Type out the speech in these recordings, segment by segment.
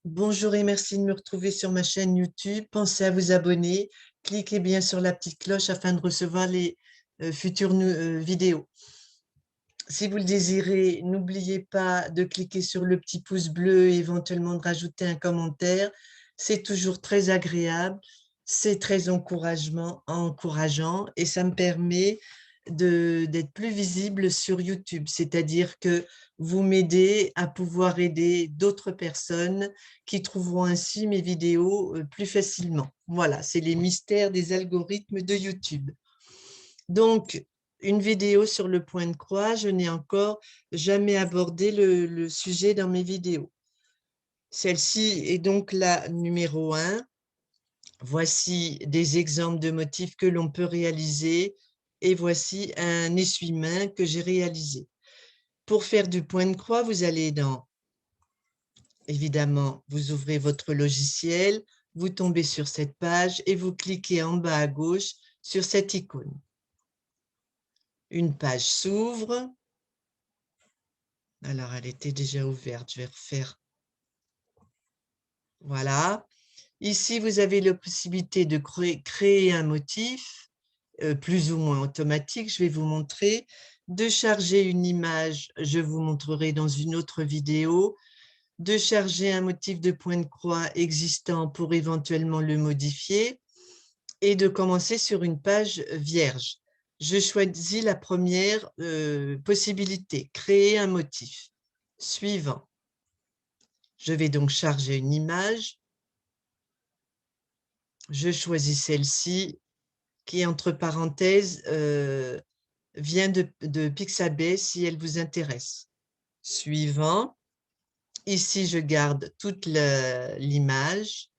Bonjour et merci de me retrouver sur ma chaîne YouTube. Pensez à vous abonner. Cliquez bien sur la petite cloche afin de recevoir les futures vidéos. Si vous le désirez, n'oubliez pas de cliquer sur le petit pouce bleu et éventuellement de rajouter un commentaire. C'est toujours très agréable, c'est très encourageant et ça me permet d'être plus visible sur YouTube. C'est-à-dire que vous m'aidez à pouvoir aider d'autres personnes qui trouveront ainsi mes vidéos plus facilement. Voilà, c'est les mystères des algorithmes de YouTube. Donc, une vidéo sur le point de croix, je n'ai encore jamais abordé le sujet dans mes vidéos. Celle-ci est donc la numéro 1. Voici des exemples de motifs que l'on peut réaliser et voici un essuie-main que j'ai réalisé. Pour faire du point de croix, vous allez évidemment, vous ouvrez votre logiciel, vous tombez sur cette page et vous cliquez en bas à gauche sur cette icône. Une page s'ouvre. Alors, elle était déjà ouverte, je vais refaire. Voilà. Ici, vous avez la possibilité de créer un motif, plus ou moins automatique, je vais vous montrer. De charger une image, je vous montrerai dans une autre vidéo. De charger un motif de point de croix existant pour éventuellement le modifier. Et de commencer sur une page vierge. Je choisis la première possibilité, créer un motif. Suivant. Je vais donc charger une image. Je choisis celle-ci qui, entre parenthèses, vient de Pixabay si elle vous intéresse. Suivant. Ici, je garde toute l'image.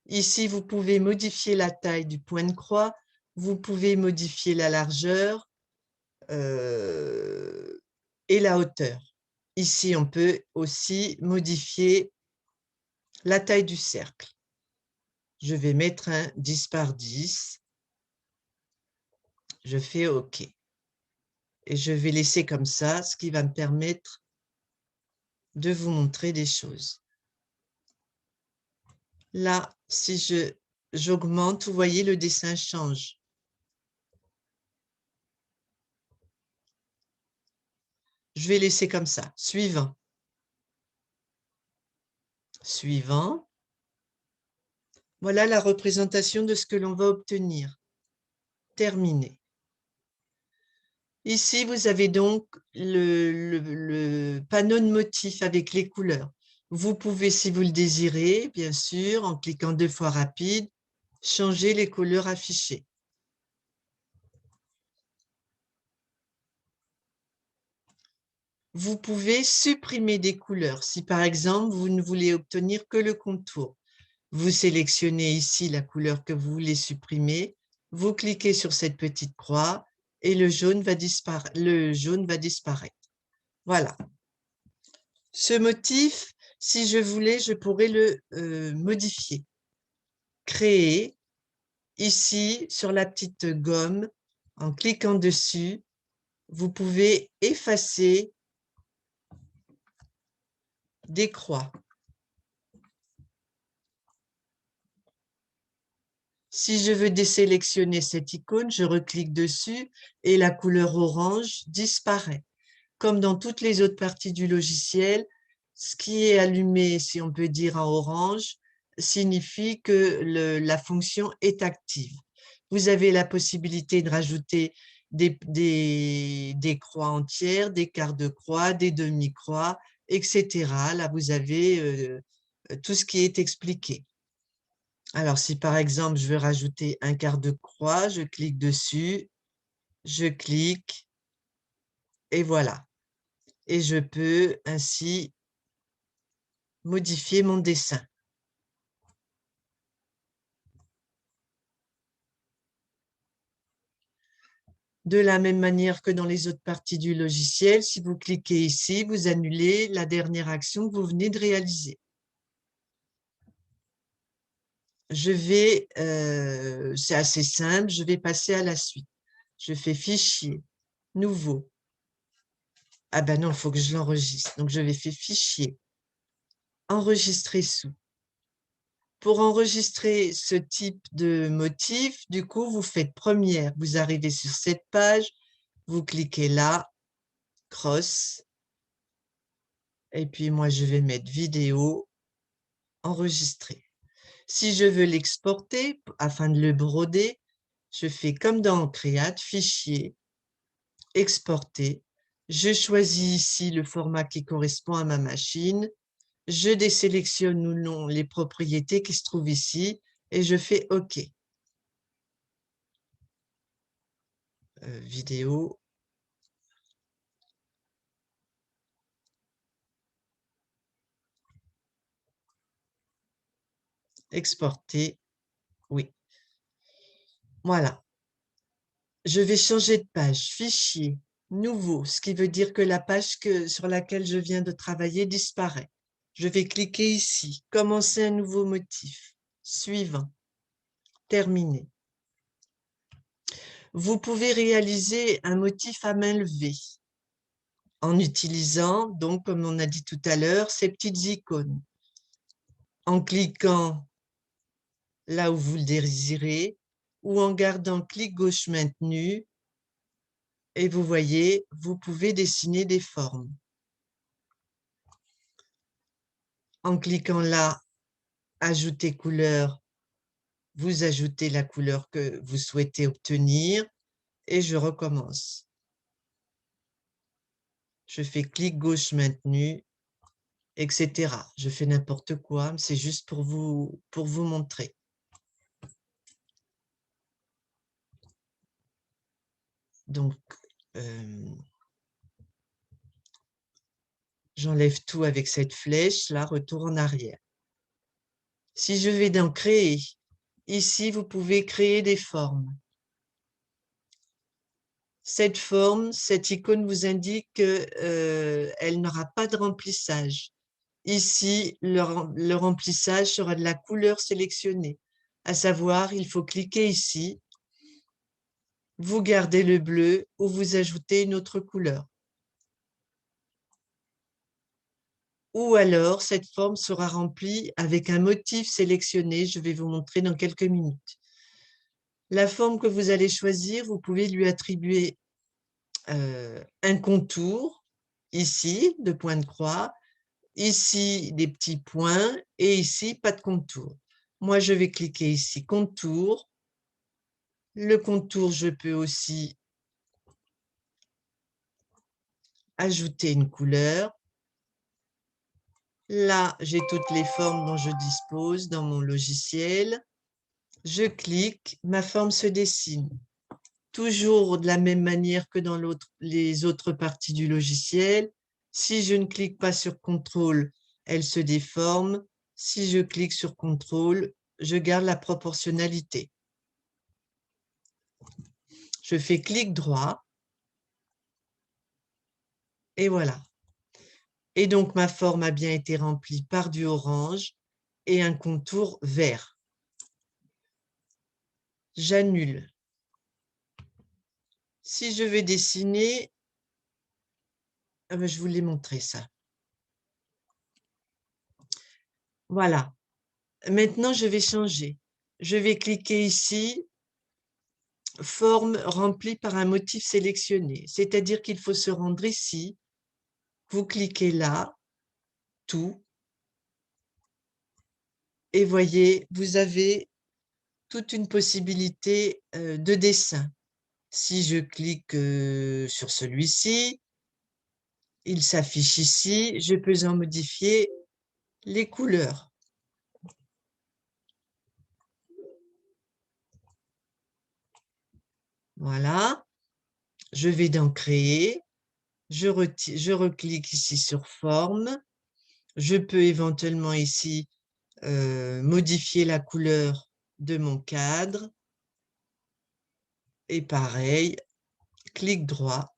Ici, vous pouvez modifier la taille du point de croix. Vous pouvez modifier la largeur et la hauteur. Ici, on peut aussi modifier la taille du cercle. Je vais mettre un 10 par 10. Je fais OK. Et je vais laisser comme ça, ce qui va me permettre de vous montrer des choses. Là, si j'augmente, vous voyez, le dessin change. Je vais laisser comme ça. Suivant. Suivant. Voilà la représentation de ce que l'on va obtenir. Terminé. Ici, vous avez donc le panneau de motifs avec les couleurs. Vous pouvez, si vous le désirez, bien sûr, en cliquant 2 fois rapide, changer les couleurs affichées. Vous pouvez supprimer des couleurs. Si par exemple, vous ne voulez obtenir que le contour, vous sélectionnez ici la couleur que vous voulez supprimer, vous cliquez sur cette petite croix et le jaune va disparaître. Voilà. Ce motif, si je voulais, je pourrais le modifier. Créer, ici, sur la petite gomme, en cliquant dessus, vous pouvez effacer des croix. Si je veux désélectionner cette icône, je reclique dessus et la couleur orange disparaît. Comme dans toutes les autres parties du logiciel, ce qui est allumé, si on peut dire en orange, signifie que la fonction est active. Vous avez la possibilité de rajouter des croix entières, des quarts de croix, des demi-croix, etc. Là, vous avez tout ce qui est expliqué. Alors, si par exemple, je veux rajouter un quart de croix, je clique dessus, je clique et voilà. Et je peux ainsi modifier mon dessin. De la même manière que dans les autres parties du logiciel, si vous cliquez ici, vous annulez la dernière action que vous venez de réaliser. C'est assez simple, je vais passer à la suite. Je fais Fichier, Nouveau. Ah ben non, il faut que je l'enregistre. Donc, je vais faire Fichier, Enregistrer sous. Pour enregistrer ce type de motif, du coup, vous faites première. Vous arrivez sur cette page, vous cliquez là, cross. Et puis, moi, je vais mettre vidéo, enregistrer. Si je veux l'exporter, afin de le broder, je fais comme dans Create, fichier, exporter. Je choisis ici le format qui correspond à ma machine. Je désélectionne ou non les propriétés qui se trouvent ici et je fais OK. Vidéo. Exporter. Oui. Voilà. Je vais changer de page. Fichier, nouveau, ce qui veut dire que la page sur laquelle je viens de travailler disparaît. Je vais cliquer ici. Commencer un nouveau motif. Suivant. Terminé. Vous pouvez réaliser un motif à main levée en utilisant, donc, comme on a dit tout à l'heure, ces petites icônes. En cliquant là où vous le désirez ou en gardant clic gauche maintenu et vous voyez, vous pouvez dessiner des formes. En cliquant là, ajouter couleur, vous ajoutez la couleur que vous souhaitez obtenir et je recommence. Je fais clic gauche maintenu, etc. Je fais n'importe quoi, c'est juste pour vous montrer. Donc, j'enlève tout avec cette flèche, là, retour en arrière. Si je vais dans créer, ici, vous pouvez créer des formes. Cette forme, cette icône vous indique qu'elle n'aura pas de remplissage. Ici, le remplissage sera de la couleur sélectionnée. À savoir, il faut cliquer ici, vous gardez le bleu ou vous ajoutez une autre couleur. Ou alors, cette forme sera remplie avec un motif sélectionné. Je vais vous montrer dans quelques minutes. La forme que vous allez choisir, vous pouvez lui attribuer un contour, ici, de point de croix, ici, des petits points, et ici, pas de contour. Moi, je vais cliquer ici, contour. Le contour, je peux aussi ajouter une couleur. Là, j'ai toutes les formes dont je dispose dans mon logiciel. Je clique, ma forme se dessine. Toujours de la même manière que dans les autres parties du logiciel. Si je ne clique pas sur contrôle, elle se déforme. Si je clique sur contrôle, je garde la proportionnalité. Je fais clic droit et voilà. Et donc, ma forme a bien été remplie par du orange et un contour vert. J'annule. Si je vais dessiner, je vous l'ai montré ça. Voilà. Maintenant, je vais changer. Je vais cliquer ici, forme remplie par un motif sélectionné. C'est-à-dire qu'il faut se rendre ici, vous cliquez là, tout, et voyez, vous avez toute une possibilité de dessin. Si je clique sur celui-ci, il s'affiche ici, je peux en modifier les couleurs. Voilà, je vais dans Créer, je reclique ici sur Forme, je peux éventuellement ici modifier la couleur de mon cadre, et pareil, clic droit,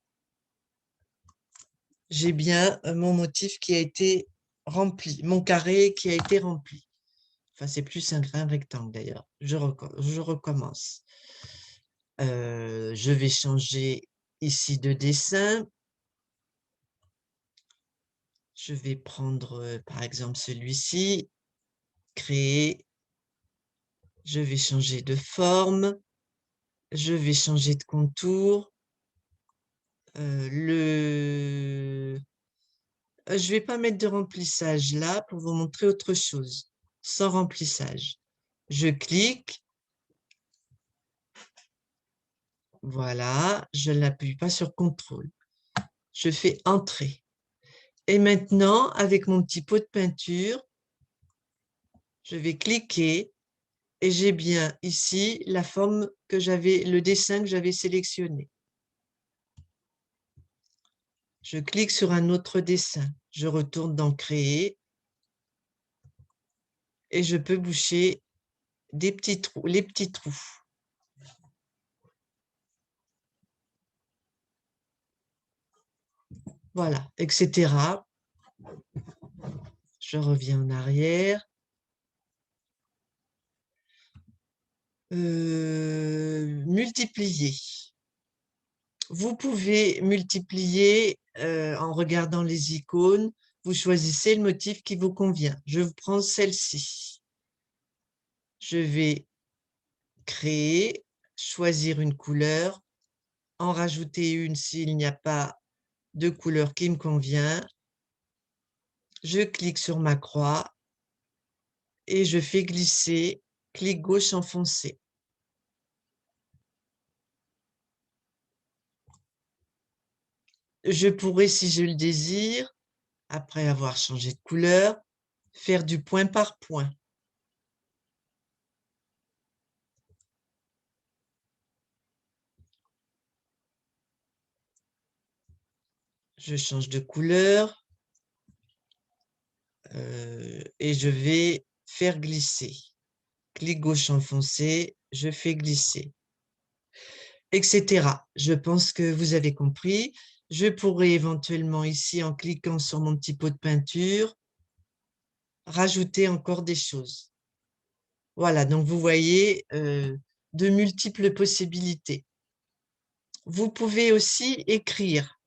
j'ai bien mon motif qui a été rempli, mon carré qui a été rempli. Enfin, c'est plus un rectangle d'ailleurs. Je recommence. Je vais changer ici de dessin. Je vais prendre, par exemple, celui-ci, créer, Je vais changer de forme. Je vais changer de contour. Je ne vais pas mettre de remplissage là pour vous montrer autre chose, sans remplissage. Je clique. Voilà, je n'appuie pas sur CTRL. Je fais Entrée. Et maintenant, avec mon petit pot de peinture, je vais cliquer et j'ai bien ici la forme que j'avais, le dessin que j'avais sélectionné. Je clique sur un autre dessin. Je retourne dans Créer et je peux boucher des petits trous, les petits trous. Voilà, etc. Je reviens en arrière. Multiplier. Vous pouvez multiplier en regardant les icônes. Vous choisissez le motif qui vous convient. Je prends celle-ci. Je vais créer, choisir une couleur, en rajouter une s'il n'y a pas de couleur qui me convient. Je clique sur ma croix et je fais glisser, clic gauche enfoncé. Je pourrais, si je le désire, après avoir changé de couleur, faire du point par point. Je change de couleur et je vais faire glisser. Clic gauche enfoncé, je fais glisser, etc. Je pense que vous avez compris. Je pourrais éventuellement ici, en cliquant sur mon petit pot de peinture, rajouter encore des choses. Voilà, donc vous voyez de multiples possibilités. Vous pouvez aussi écrire.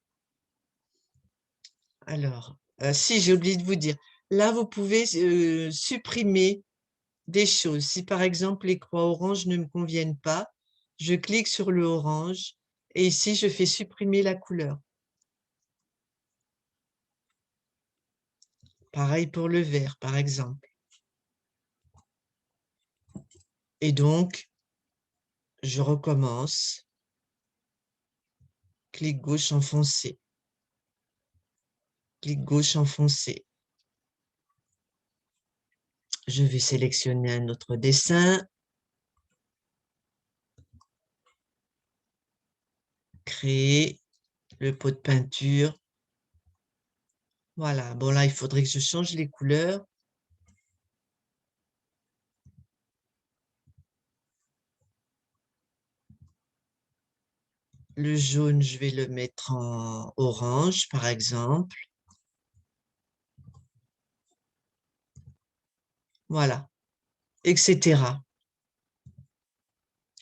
Alors, si j'ai oublié de vous dire, là, vous pouvez supprimer des choses. Si par exemple les croix orange ne me conviennent pas, je clique sur le orange et ici je fais supprimer la couleur. Pareil pour le vert par exemple. Et donc, je recommence. Clic gauche enfoncé. Clic gauche enfoncé. Je vais sélectionner un autre dessin. Créer le pot de peinture. Voilà, bon là, il faudrait que je change les couleurs. Le jaune, je vais le mettre en orange, par exemple. Voilà, etc.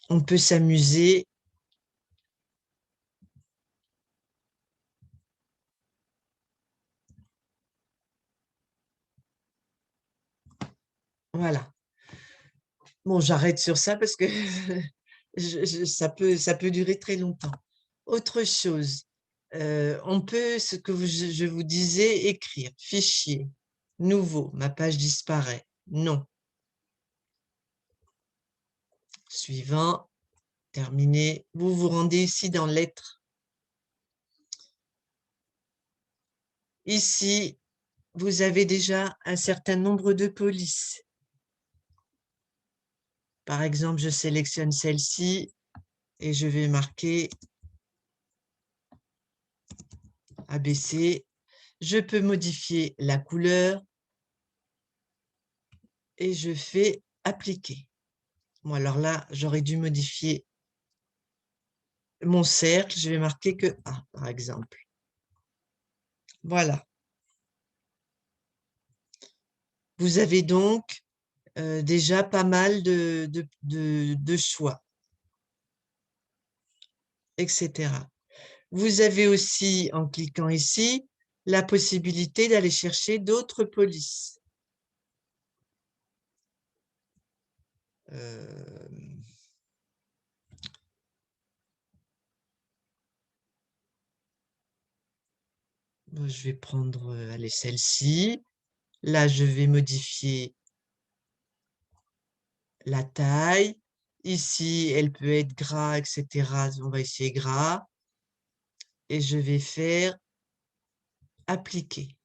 On peut s'amuser. Voilà. Bon, j'arrête sur ça parce que ça peut durer très longtemps. Autre chose, on peut, ce que je vous disais, écrire. Fichier, nouveau, ma page disparaît. Non. Suivant, terminé. Vous vous rendez ici dans lettres. Ici, vous avez déjà un certain nombre de polices. Par exemple, je sélectionne celle-ci et je vais marquer ABC. Je peux modifier la couleur et je fais appliquer. Bon, alors là, j'aurais dû modifier mon cercle. Je vais marquer que A, par exemple. Voilà. Vous avez donc déjà pas mal de choix, etc. Vous avez aussi, en cliquant ici, la possibilité d'aller chercher d'autres polices. Je vais prendre allez, celle-ci. Là, je vais modifier la taille. Ici, elle peut être gras, etc. On va essayer gras. Et je vais faire appliquer.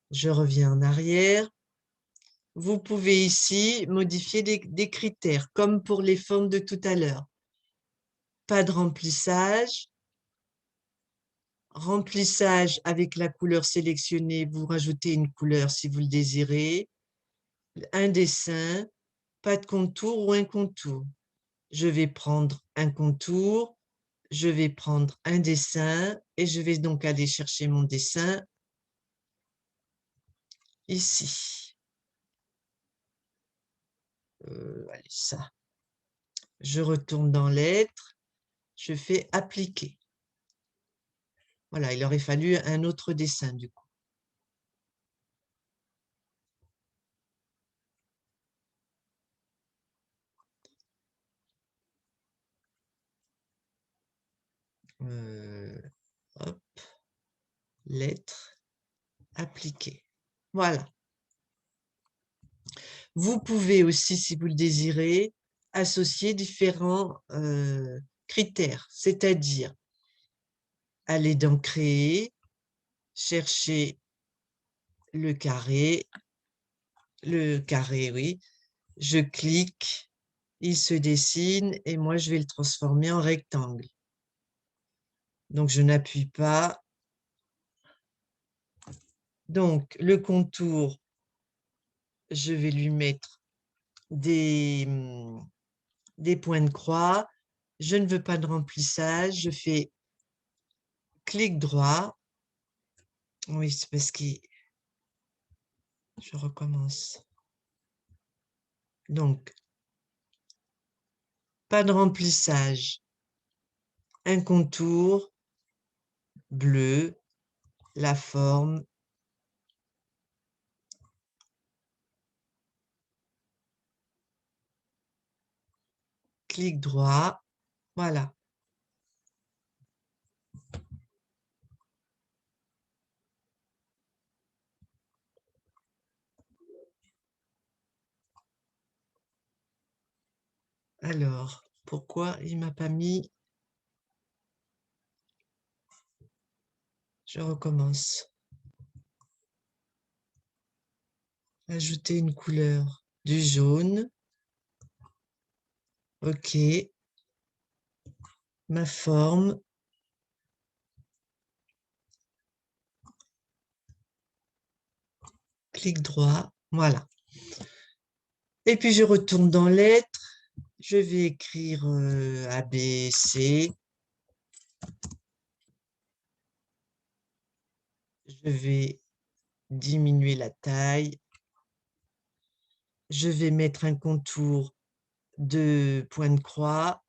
Je reviens en arrière. Vous pouvez ici modifier des critères, comme pour les formes de tout à l'heure. Pas de remplissage. Remplissage avec la couleur sélectionnée, vous rajoutez une couleur si vous le désirez. Un dessin, pas de contour ou un contour. Je vais prendre un contour, je vais prendre un dessin et je vais donc aller chercher mon dessin ici. Allez, ça. Je retourne dans lettres, je fais appliquer. Voilà, il aurait fallu un autre dessin du coup. Hop, lettres, appliquer. Voilà. Vous pouvez aussi, si vous le désirez, associer différents critères, c'est-à-dire aller dans Créer, chercher le carré, oui, je clique, il se dessine et moi je vais le transformer en rectangle. Donc je n'appuie pas. Donc le contour, je vais lui mettre des points de croix. Je ne veux pas de remplissage, je fais clic droit. Oui, c'est parce que je recommence. Donc, pas de remplissage. Un contour bleu, la forme. Clic droit. Voilà. Alors, pourquoi il ne m'a pas mis... Je recommence. Ajouter une couleur. Du jaune. OK. Ma forme. Clic droit. Voilà. Et puis, je retourne dans lettres. Je vais écrire A, B, C. Je vais diminuer la taille. Je vais mettre un contour de point de croix.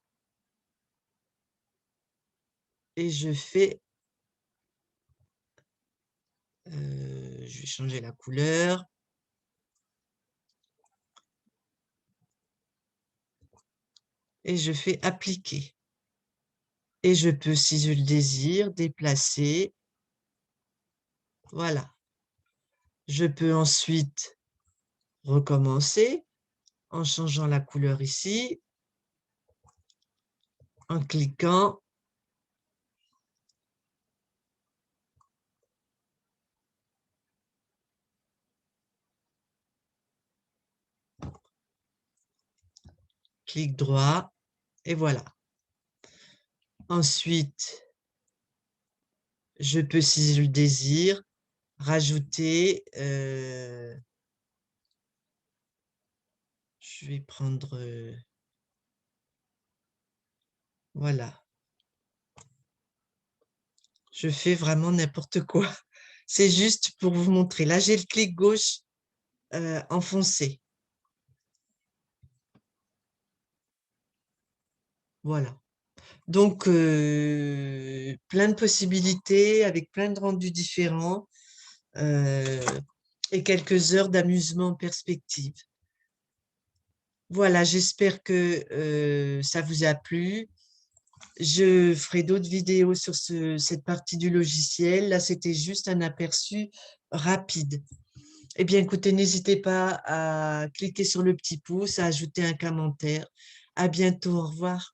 Et je fais... je vais changer la couleur. Et je fais appliquer. Et je peux, si je le désire, déplacer. Voilà. Je peux ensuite recommencer en changeant la couleur ici, en cliquant. Clic droit, et voilà. Ensuite, je peux, si je le désire, rajouter... je vais prendre... voilà. Je fais vraiment n'importe quoi. C'est juste pour vous montrer. Là, j'ai le clic gauche enfoncé. Voilà. Donc, plein de possibilités avec plein de rendus différents et quelques heures d'amusement en perspective. Voilà, j'espère que ça vous a plu. Je ferai d'autres vidéos sur cette partie du logiciel. Là, c'était juste un aperçu rapide. Eh bien, écoutez, n'hésitez pas à cliquer sur le petit pouce, à ajouter un commentaire. À bientôt, au revoir.